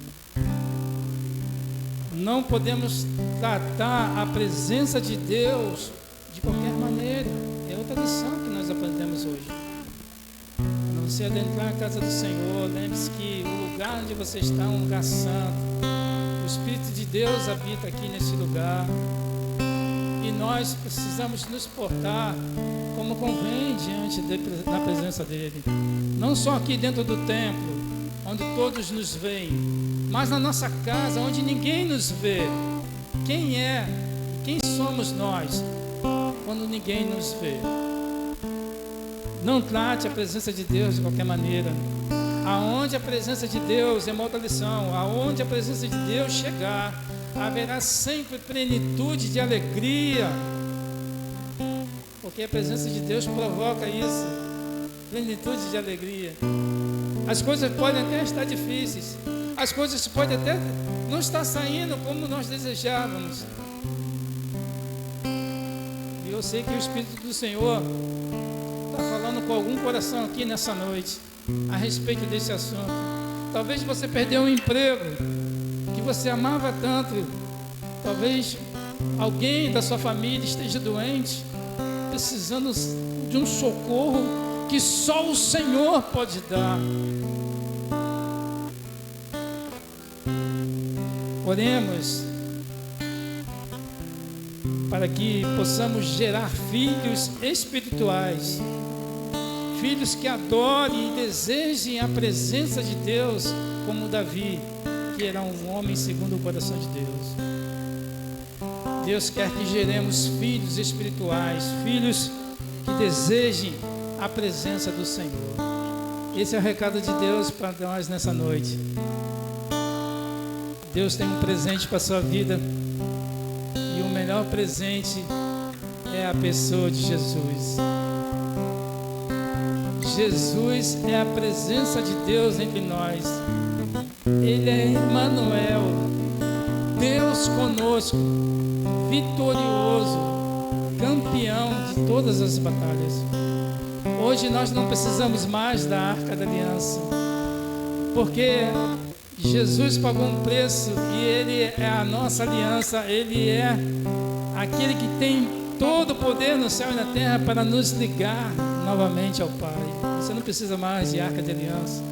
B: Não podemos tratar a presença de Deus de qualquer maneira. É outra lição que nós aprendemos hoje. Quando você adentrar a casa do Senhor, lembre-se que o lugar onde você está é um lugar santo. O Espírito de Deus habita aqui nesse lugar. E nós precisamos nos portar como convém da presença dEle. Não só aqui dentro do templo, onde todos nos veem, mas na nossa casa, onde ninguém nos vê. Quem somos nós quando ninguém nos vê? Não trate a presença de Deus de qualquer maneira. Aonde a presença de Deus, é uma outra lição, aonde a presença de Deus chegar, haverá sempre plenitude de alegria, porque a presença de Deus provoca isso, plenitude de alegria. As coisas podem até estar difíceis, as coisas podem até não estar saindo como nós desejávamos, e eu sei que o Espírito do Senhor está falando com algum coração aqui nessa noite a respeito desse assunto. Talvez você perdeu um emprego que você amava tanto, talvez alguém da sua família esteja doente, precisando de um socorro que só o Senhor pode dar. Oremos para que possamos gerar filhos espirituais, filhos que adorem e desejem a presença de Deus, como Davi, que era um homem segundo o coração de Deus. Deus quer que geremos filhos espirituais, filhos que desejem a presença do Senhor. Esse é o recado de Deus para nós nessa noite. Deus tem um presente para a sua vida, e o melhor presente é a pessoa de Jesus. Jesus é a presença de Deus entre nós. Ele é Emmanuel, Deus conosco, vitorioso, campeão de todas as batalhas. Hoje nós não precisamos mais da Arca da Aliança, porque Jesus pagou um preço e Ele é a nossa aliança. Ele é aquele que tem todo o poder no céu e na terra para nos ligar novamente ao Pai. Você não precisa mais de Arca de Aliança,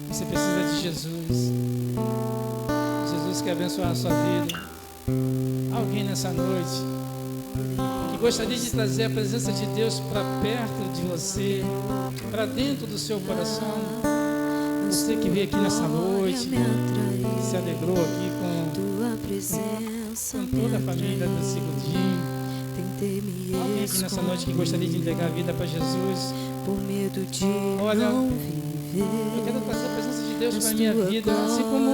B: você precisa de Jesus. Jesus quer abençoar a sua vida. Alguém nessa noite que gostaria de trazer a presença de Deus para perto de você, para dentro do seu coração. Você que veio aqui nessa noite, se alegrou aqui com toda a família do Segundinho. Alguém aqui nessa noite que gostaria de entregar a vida para Jesus. Olha, eu quero trazer a presença de Deus para a minha vida, assim como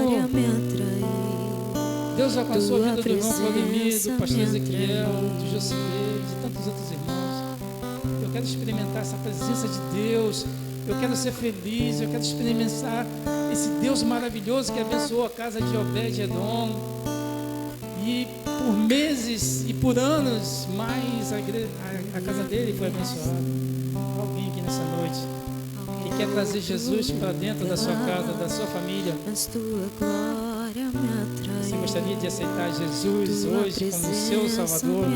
B: Deus alcançou a vida do irmão Claudemir, do pastor Ezequiel, do José, de tantos outros irmãos. Eu quero experimentar essa presença de Deus. Eu quero ser feliz, eu quero experimentar esse Deus maravilhoso que abençoou a casa de Obed-Edom. E por meses e por anos mais a casa dele foi abençoada. Alguém aqui nessa noite que quer trazer Jesus para dentro da sua casa, da sua família. Você gostaria de aceitar Jesus hoje como seu Salvador,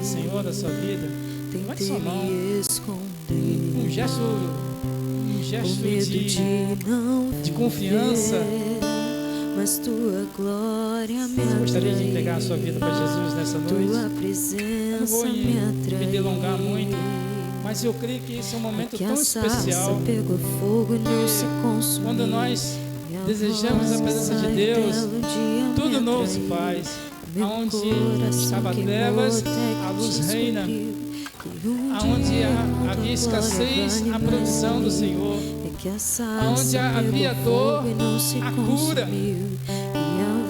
B: Senhor da sua vida? Levante sua mão. Um gesto de confiança.
C: Mas tua glória me
B: Você gostaria de entregar a sua vida para Jesus nessa noite? Eu não vou me delongar muito, mas eu creio que esse é um momento tão especial. Quando nós desejamos a presença de Deus, tudo novo se faz. Aonde estava trevas, a luz reina. Aonde havia escassez, a provisão do Senhor. Aonde havia dor, a cura.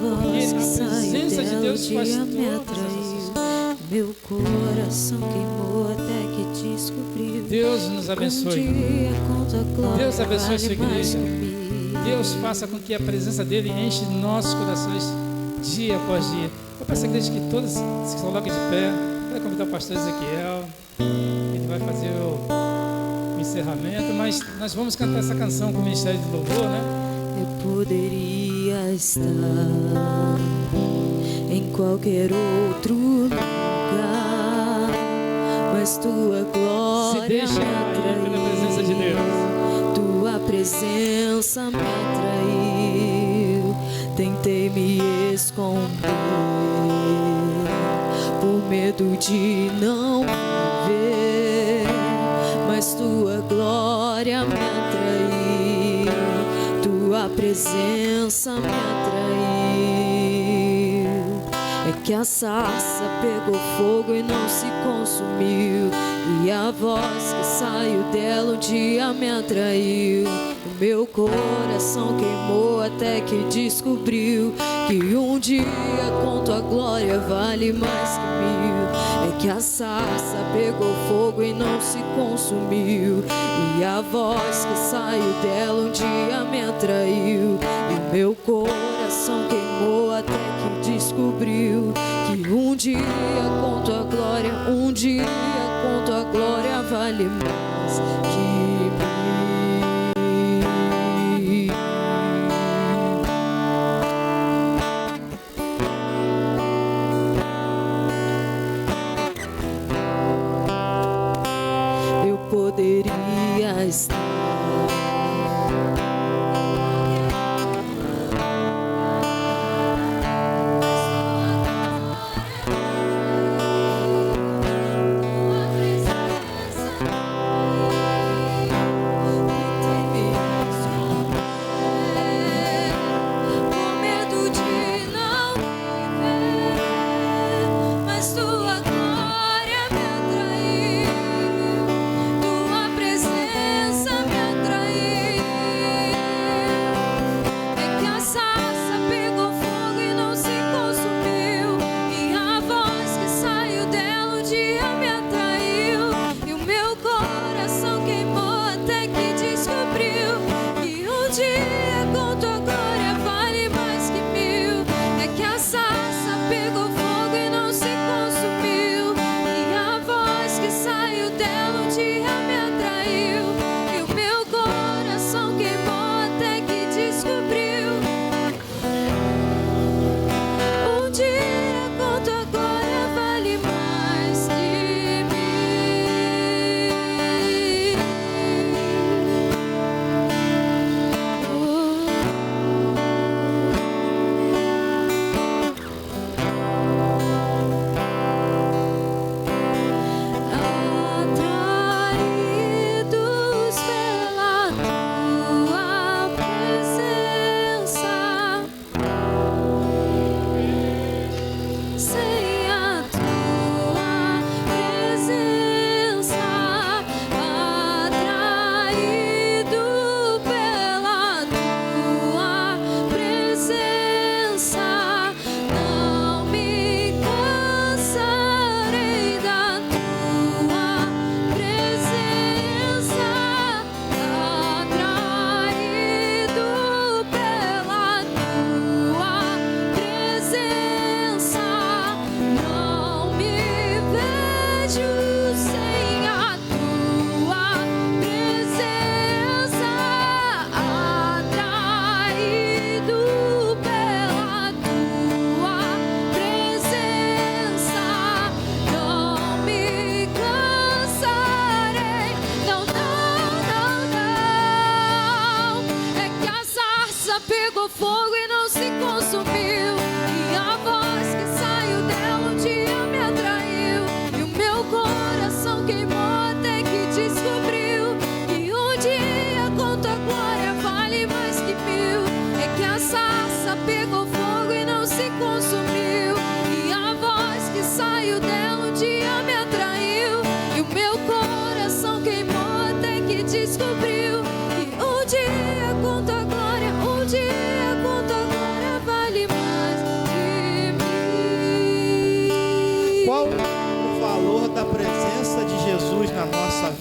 B: Porque a presença de Deus faz todas essas coisas.
C: Meu coração queimou até que descobriu.
B: Deus nos abençoe. Deus abençoe a sua igreja. Deus faça com que a presença dele enche nossos corações dia após dia. Eu peço à igreja que todos se coloquem de pé. Quero convidar o pastor Ezequiel. Ele vai fazer o encerramento, mas nós vamos cantar essa canção com o Ministério de Louvor, né?
C: Eu poderia estar em qualquer outro lugar, mas tua glória
B: Se deixa
C: me
B: atrair pela presença de Deus.
C: Tua presença me atraiu. Tentei me esconder por medo de não ver, mas tua glória me atraiu. Tua presença me atraiu. É que a sarça pegou fogo e não se consumiu, e a voz que saiu dela um dia me atraiu. O meu coração queimou até que descobriu que um dia com tua glória vale mais que mil. É que a sarça pegou fogo e não se consumiu, e a voz que saiu dela um dia me atraiu. E o meu coração queimou até que descobriu que um dia com tua glória, um dia com tua glória vale mais que mil. Eu poderia estar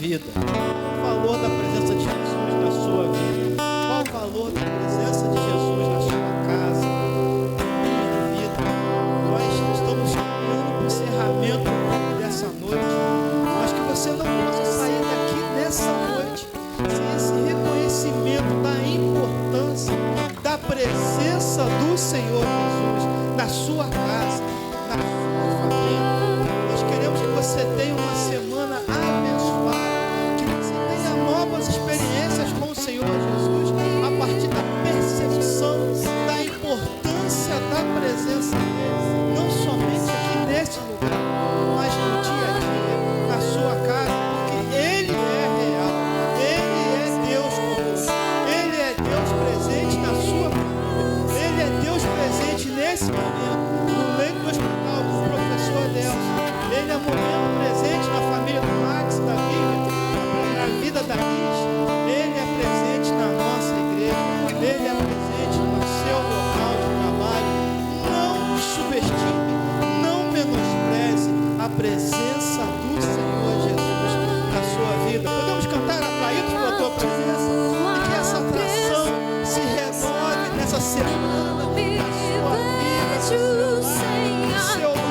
A: vida? Qual o valor da presença de Jesus na sua vida? Qual o valor da presença reconhecimento da importância da presença do Senhor Jesus na sua casa, na sua família. Nós queremos que você tenha uma semana abençoada, que você tenha novas experiências com o Senhor Jesus, a partir da percepção da importância da presença dele, não somente aqui neste lugar, mas no dia a dia, na sua casa, porque ele é real, ele é Deus conosco, ele é Deus presente na sua família, ele é Deus presente nesse momento, no leito do hospital com o professor Deus, ele é momento presente na família do Max, da Bíblia, na vida da Liz, ele é presente na nossa igreja, ele é presente no seu local de trabalho. Não subestime, não menospreze a presença do Senhor Jesus na sua vida. Podemos cantar atraídos pela tua presença e que essa atração se renove nessa semana na sua vida, no seu local.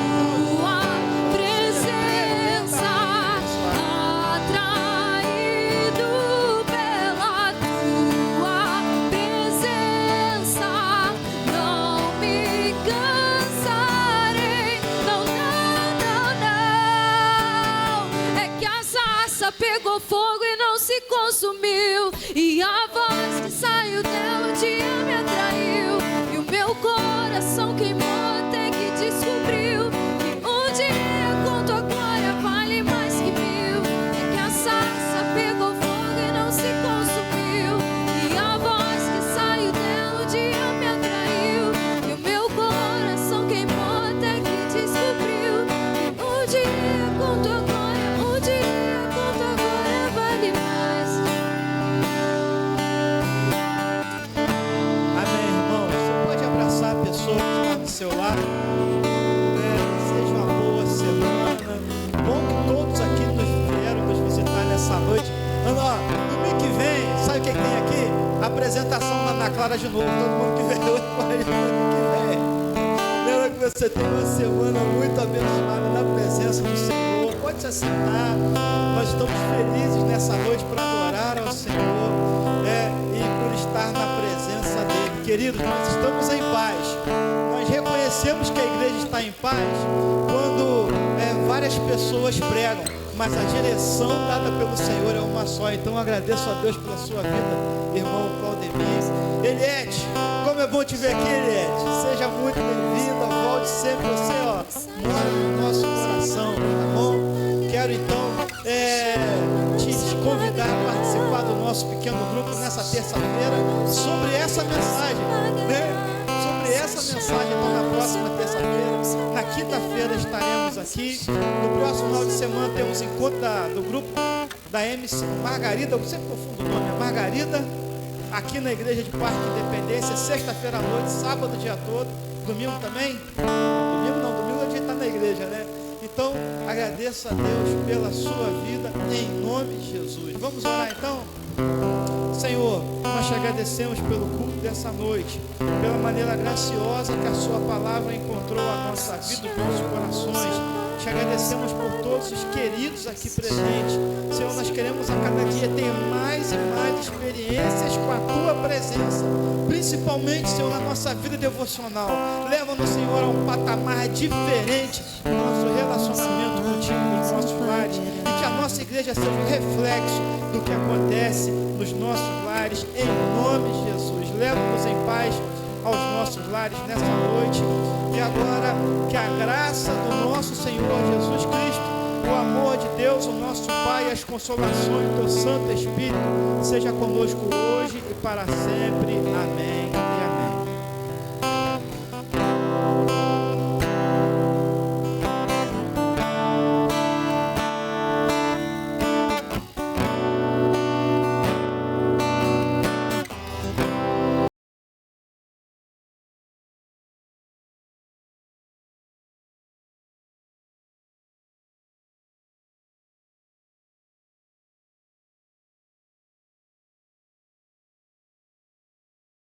C: Pegou fogo e não se consumiu, e a voz que saiu dela um dia me atraiu, e o meu coração queimou até que descobriu que um dia com tua glória vale mais que mil. É que a sarça pegou fogo e não se consumiu, e a voz que saiu dela um dia me atraiu, e o meu coração queimou até que descobriu que um dia com tua glória, um dia vale mais.
A: Amém, irmão. Você pode abraçar a pessoa que está do seu lado. Seja uma boa semana. Bom que todos aqui vieram nos visitar nessa noite. Domingo que vem, sabe o que tem aqui? Apresentação lá na Clara de novo. Todo mundo que veio hoje pode domingo que vem. Lembra que você tem uma semana muito abençoada na presença do Senhor. Pode se assentar. Nós estamos felizes nessa noite por adorar ao Senhor, e por estar na presença dele. Queridos, nós estamos em paz. Nós reconhecemos que a igreja está em paz quando várias pessoas pregam, mas a direção dada pelo Senhor é uma só. Então agradeço a Deus pela sua vida, irmão Claudemir. Eliette, como é bom te ver aqui, Eliette. Seja muito bem-vinda, volte sempre. Você mora no nosso coração, tá bom? Quero então te convidar a participar do nosso pequeno grupo nessa terça-feira sobre essa mensagem, sobre essa mensagem. Então na próxima terça-feira, na quinta-feira estaremos aqui. No próximo final de semana temos encontro do grupo da MC Margarida, eu sempre confundo o nome, é Margarida, aqui na igreja de Parque Independência, sexta-feira à noite, sábado o dia todo, domingo também? Domingo a gente está na igreja, né? Então, agradeço a Deus pela sua vida, em nome de Jesus. Vamos orar então? Senhor, nós te agradecemos pelo culto dessa noite, pela maneira graciosa que a sua palavra encontrou a nossa vida, os nossos corações. Te agradecemos por todos os queridos aqui presentes. Senhor, nós queremos a cada dia ter mais e mais experiências com a tua presença, principalmente, Senhor, na nossa vida devocional. Leva-nos, Senhor, a um patamar diferente no nosso relacionamento contigo, nos nossos lares, e que a nossa igreja seja um reflexo do que acontece nos nossos lares, em nome de Jesus. Leva-nos em paz aos nossos lares nessa noite, e agora que a graça do nosso Senhor Jesus Cristo, o amor de Deus, o nosso Pai, as consolações do Santo Espírito seja conosco hoje e para sempre. Amém.